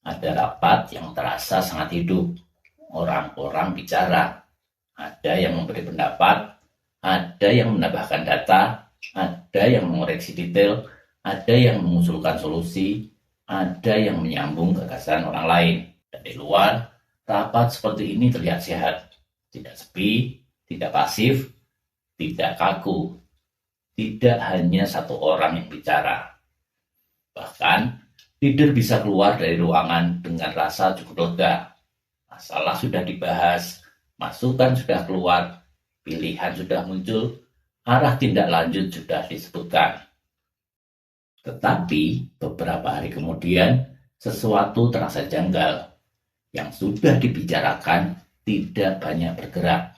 Ada rapat yang terasa sangat hidup. Orang-orang bicara. Ada yang memberi pendapat, ada yang menambahkan data, ada yang mengoreksi detail, ada yang mengusulkan solusi, ada yang menyambung gagasan orang lain. Dari luar, rapat seperti ini terlihat sehat. Tidak sepi, tidak pasif, tidak kaku. Tidak hanya satu orang yang bicara. Bahkan, leader bisa keluar dari ruangan dengan rasa cukup lega. Masalah sudah dibahas, masukan sudah keluar, pilihan sudah muncul, arah tindak lanjut sudah disebutkan. Tetapi beberapa hari kemudian, sesuatu terasa janggal. Yang sudah dibicarakan tidak banyak bergerak.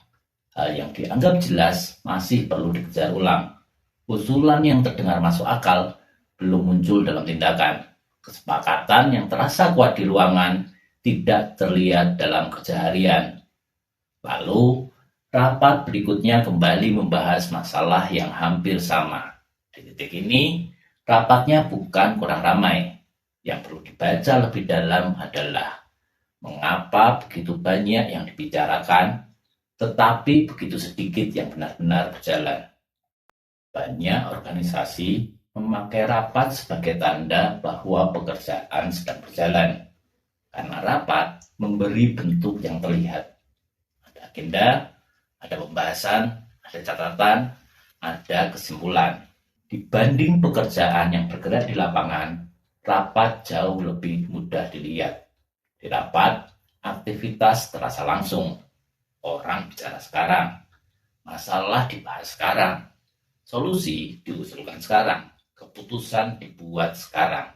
Hal yang dianggap jelas masih perlu dikejar ulang. Usulan yang terdengar masuk akal belum muncul dalam tindakan. Kesepakatan yang terasa kuat di ruangan tidak terlihat dalam kerja harian. Lalu, rapat berikutnya kembali membahas masalah yang hampir sama. Di titik ini, rapatnya bukan kurang ramai. Yang perlu dibaca lebih dalam adalah mengapa begitu banyak yang dibicarakan, tetapi begitu sedikit yang benar-benar berjalan. Banyak organisasi memakai rapat sebagai tanda bahwa pekerjaan sedang berjalan. Karena rapat memberi bentuk yang terlihat. Ada agenda, ada pembahasan, ada catatan, ada kesimpulan. Dibanding pekerjaan yang bergerak di lapangan, rapat jauh lebih mudah dilihat. Di rapat, aktivitas terasa langsung. Orang bicara sekarang. Masalah dibahas sekarang. Solusi diusulkan sekarang. Keputusan dibuat sekarang.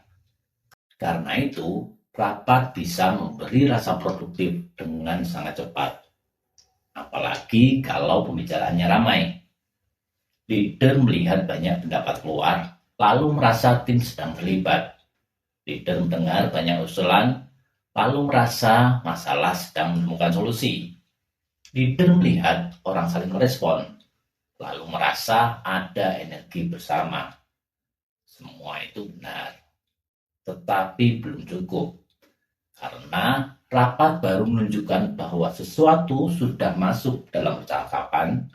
Karena itu, rapat bisa memberi rasa produktif dengan sangat cepat. Apalagi kalau pembicaraannya ramai. Leader melihat banyak pendapat keluar, lalu merasa tim sedang terlibat. Leader mendengar banyak usulan, lalu merasa masalah sedang menemukan solusi. Leader melihat orang saling merespon, lalu merasa ada energi bersama. Semua itu benar, tetapi belum cukup. Karena rapat baru menunjukkan bahwa sesuatu sudah masuk dalam percakapan,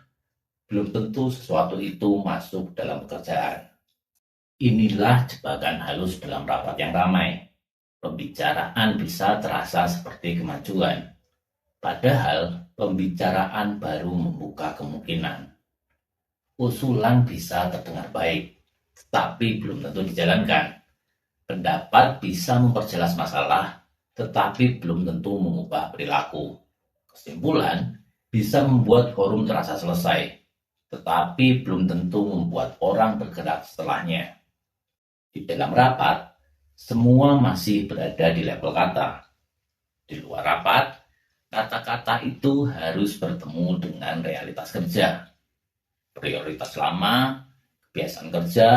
belum tentu sesuatu itu masuk dalam pekerjaan. Inilah jebakan halus dalam rapat yang ramai. Pembicaraan bisa terasa seperti kemajuan, padahal pembicaraan baru membuka kemungkinan. Usulan bisa terdengar baik, tetapi belum tentu dijalankan. Pendapat bisa memperjelas masalah, tetapi belum tentu mengubah perilaku. Kesimpulan bisa membuat forum terasa selesai, tetapi belum tentu membuat orang bergerak setelahnya. Di dalam rapat, semua masih berada di level kata. Di luar rapat, kata-kata itu harus bertemu dengan realitas kerja. Prioritas lama, kebiasaan kerja,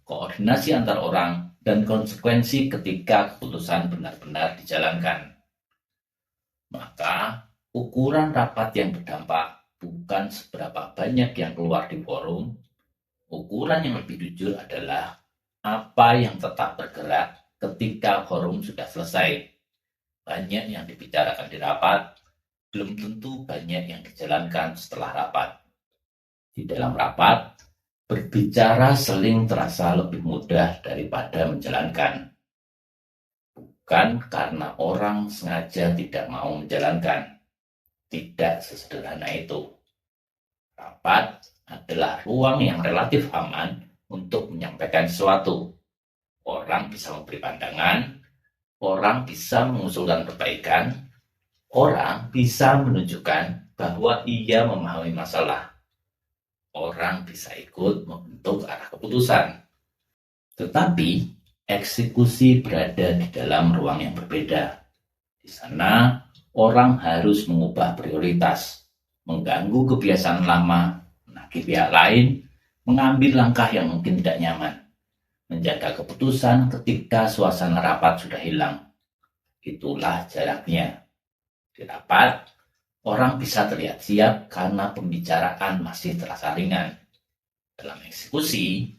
koordinasi antar orang, dan konsekuensi ketika keputusan benar-benar dijalankan. Maka, ukuran rapat yang berdampak bukan seberapa banyak yang keluar di forum. Ukuran yang lebih jujur adalah apa yang tetap bergerak ketika forum sudah selesai. Banyak yang dibicarakan di rapat, belum tentu banyak yang dijalankan setelah rapat. Di dalam rapat, berbicara sering terasa lebih mudah daripada menjalankan. Bukan karena orang sengaja tidak mau menjalankan. Tidak sesederhana itu. Rapat adalah ruang yang relatif aman untuk menyampaikan sesuatu. Orang bisa memberi pandangan, orang bisa mengusulkan perbaikan, orang bisa menunjukkan bahwa ia memahami masalah. Orang bisa ikut membentuk arah keputusan. Tetapi, eksekusi berada di dalam ruang yang berbeda. Di sana, orang harus mengubah prioritas, mengganggu kebiasaan lama, menagih pihak lain, mengambil langkah yang mungkin tidak nyaman, menjaga keputusan ketika suasana rapat sudah hilang. Itulah jaraknya. Di rapat, orang bisa terlihat siap karena pembicaraan masih terasa ringan. Dalam eksekusi,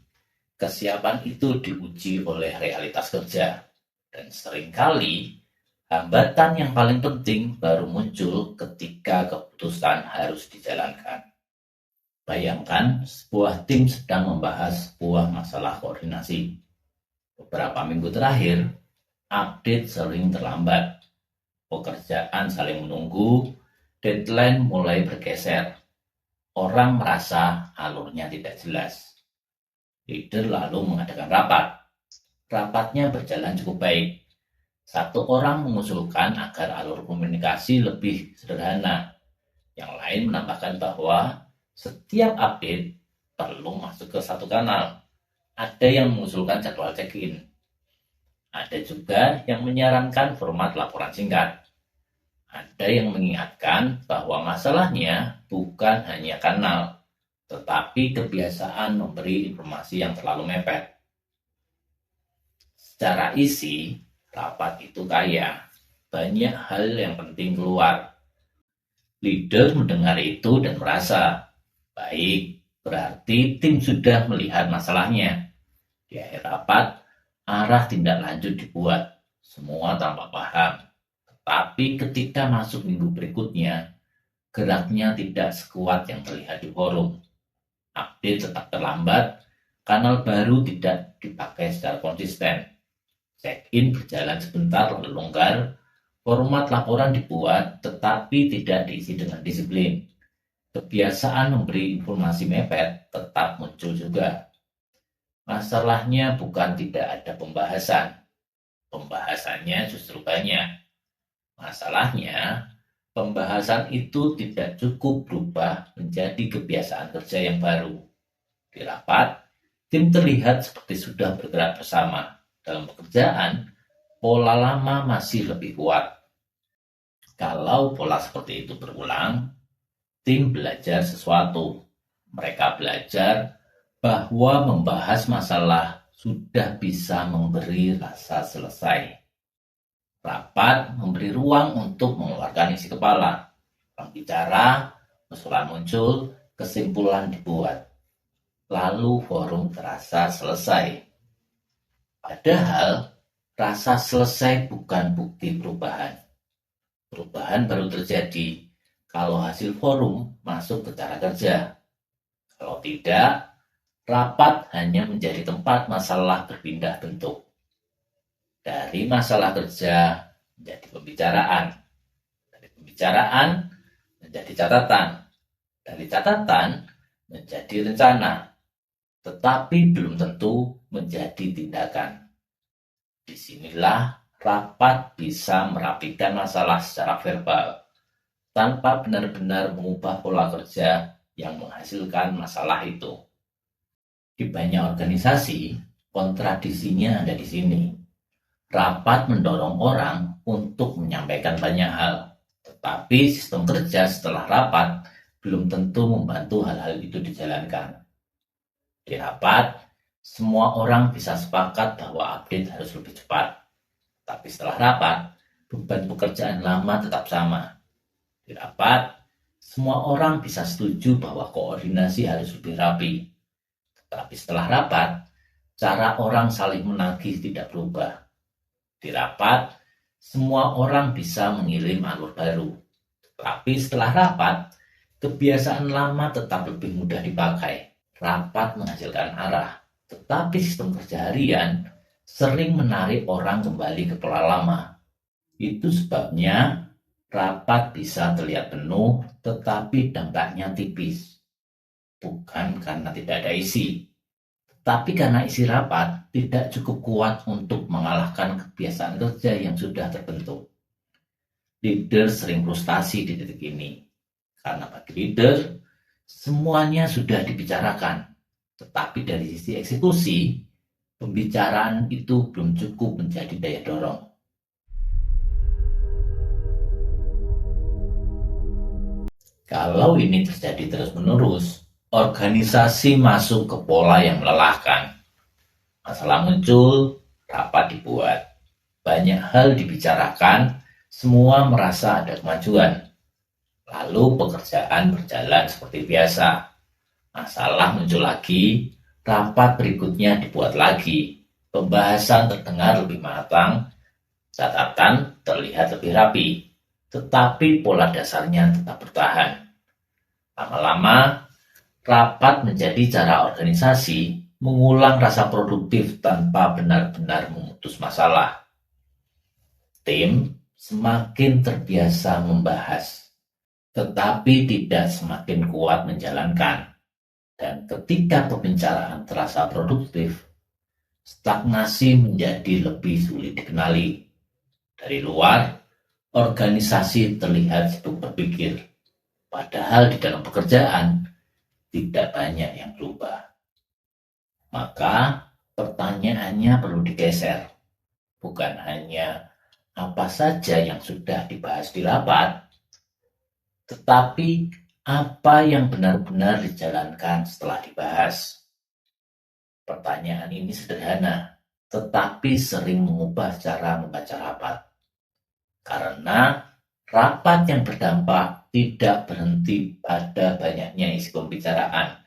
kesiapan itu diuji oleh realitas kerja. Dan seringkali Hambatan yang paling penting baru muncul ketika keputusan harus dijalankan. Bayangkan sebuah tim sedang membahas sebuah masalah koordinasi. Beberapa minggu terakhir, update sering terlambat. Pekerjaan saling menunggu, deadline mulai bergeser. Orang merasa alurnya tidak jelas. Leader lalu mengadakan rapat. Rapatnya berjalan cukup baik. Satu orang mengusulkan agar alur komunikasi lebih sederhana. Yang lain menambahkan bahwa setiap update perlu masuk ke satu kanal. Ada yang mengusulkan jadwal check-in. Ada juga yang menyarankan format laporan singkat. Ada yang mengingatkan bahwa masalahnya bukan hanya kanal, tetapi kebiasaan memberi informasi yang terlalu mepet. Secara isi, rapat itu kaya. Banyak hal yang penting keluar. Leader mendengar itu dan merasa, baik, berarti tim sudah melihat masalahnya. Di akhir rapat, arah tindak lanjut dibuat. Semua tampak paham. Tapi ketika masuk minggu berikutnya, geraknya tidak sekuat yang terlihat di forum. Update tetap terlambat, kanal baru tidak dipakai secara konsisten. Check-in berjalan sebentar lalu longgar, format laporan dibuat tetapi tidak diisi dengan disiplin. Kebiasaan memberi informasi mepet tetap muncul juga. Masalahnya bukan tidak ada pembahasan. Pembahasannya justru banyak. Masalahnya, pembahasan itu tidak cukup berubah menjadi kebiasaan kerja yang baru. Di rapat, tim terlihat seperti sudah bergerak bersama. Dalam pekerjaan, pola lama masih lebih kuat. Kalau pola seperti itu berulang, tim belajar sesuatu. Mereka belajar bahwa membahas masalah sudah bisa memberi rasa selesai. Rapat memberi ruang untuk mengeluarkan isi kepala. Pembicara, usulan muncul, kesimpulan dibuat. Lalu forum terasa selesai. Padahal, rasa selesai bukan bukti perubahan. Perubahan baru terjadi kalau hasil forum masuk ke cara kerja. Kalau tidak, rapat hanya menjadi tempat masalah berpindah bentuk. Dari masalah kerja menjadi pembicaraan. Dari pembicaraan menjadi catatan. Dari catatan menjadi rencana. Tetapi belum tentu menjadi tindakan. Disinilah rapat bisa merapikan masalah secara verbal, tanpa benar-benar mengubah pola kerja yang menghasilkan masalah itu. Di banyak organisasi, kontradisinya ada di sini. Rapat mendorong orang untuk menyampaikan banyak hal, tetapi sistem kerja setelah rapat belum tentu membantu hal-hal itu dijalankan. Di rapat, semua orang bisa sepakat bahwa update harus lebih cepat. Tapi setelah rapat, beban pekerjaan lama tetap sama. Di rapat, semua orang bisa setuju bahwa koordinasi harus lebih rapi. Tetapi setelah rapat, cara orang saling menagih tidak berubah. Di rapat, semua orang bisa mengirim alur baru. Tetapi setelah rapat, kebiasaan lama tetap lebih mudah dipakai. Rapat menghasilkan arah, tetapi sistem kerja harian sering menarik orang kembali ke pola lama. Itu sebabnya rapat bisa terlihat penuh, tetapi dampaknya tipis. Bukan karena tidak ada isi, tapi karena isi rapat tidak cukup kuat untuk mengalahkan kebiasaan kerja yang sudah terbentuk. Leader sering frustasi di titik ini, karena bagi leader, semuanya sudah dibicarakan, tetapi dari sisi eksekusi, pembicaraan itu belum cukup menjadi daya dorong. Kalau ini terjadi terus-menerus, organisasi masuk ke pola yang melelahkan. Masalah muncul, rapat dibuat. Banyak hal dibicarakan, semua merasa ada kemajuan. Lalu pekerjaan berjalan seperti biasa. Masalah muncul lagi, rapat berikutnya dibuat lagi. Pembahasan terdengar lebih matang, catatan terlihat lebih rapi, tetapi pola dasarnya tetap bertahan. Lama-lama, rapat menjadi cara organisasi mengulang rasa produktif tanpa benar-benar memutus masalah. Tim semakin terbiasa membahas, tetapi tidak semakin kuat menjalankan. Dan ketika pembicaraan terasa produktif, stagnasi menjadi lebih sulit dikenali. Dari luar, organisasi terlihat sibuk berpikir, padahal di dalam pekerjaan tidak banyak yang berubah. Maka pertanyaannya perlu digeser. Bukan hanya apa saja yang sudah dibahas di rapat, tetapi apa yang benar-benar dijalankan setelah dibahas. Pertanyaan ini sederhana, tetapi sering mengubah cara membaca rapat. Karena rapat yang berdampak tidak berhenti pada banyaknya isi pembicaraan.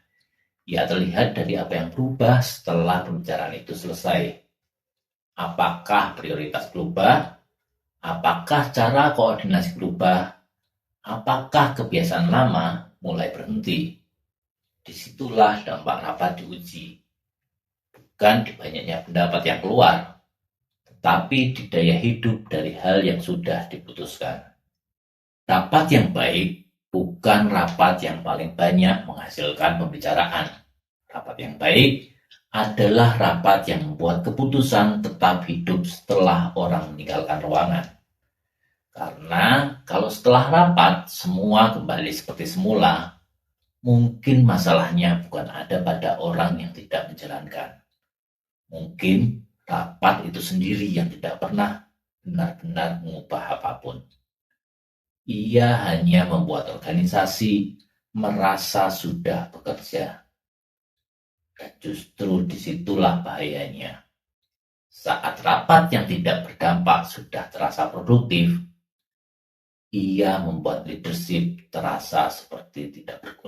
Ia terlihat dari apa yang berubah setelah pembicaraan itu selesai. Apakah prioritas berubah? Apakah cara koordinasi berubah? Apakah kebiasaan lama mulai berhenti? Disitulah dampak rapat diuji. Bukan di banyaknya pendapat yang keluar, tetapi di daya hidup dari hal yang sudah diputuskan. Rapat yang baik bukan rapat yang paling banyak menghasilkan pembicaraan. Rapat yang baik adalah rapat yang membuat keputusan tetap hidup setelah orang meninggalkan ruangan. Karena kalau setelah rapat semua kembali seperti semula, mungkin masalahnya bukan ada pada orang yang tidak menjalankan. Mungkin rapat itu sendiri yang tidak pernah benar-benar mengubah apapun. Ia hanya membuat organisasi merasa sudah bekerja. Dan justru disitulah bahayanya. Saat rapat yang tidak berdampak sudah terasa produktif, ia membuat leadership terasa seperti tidak berguna.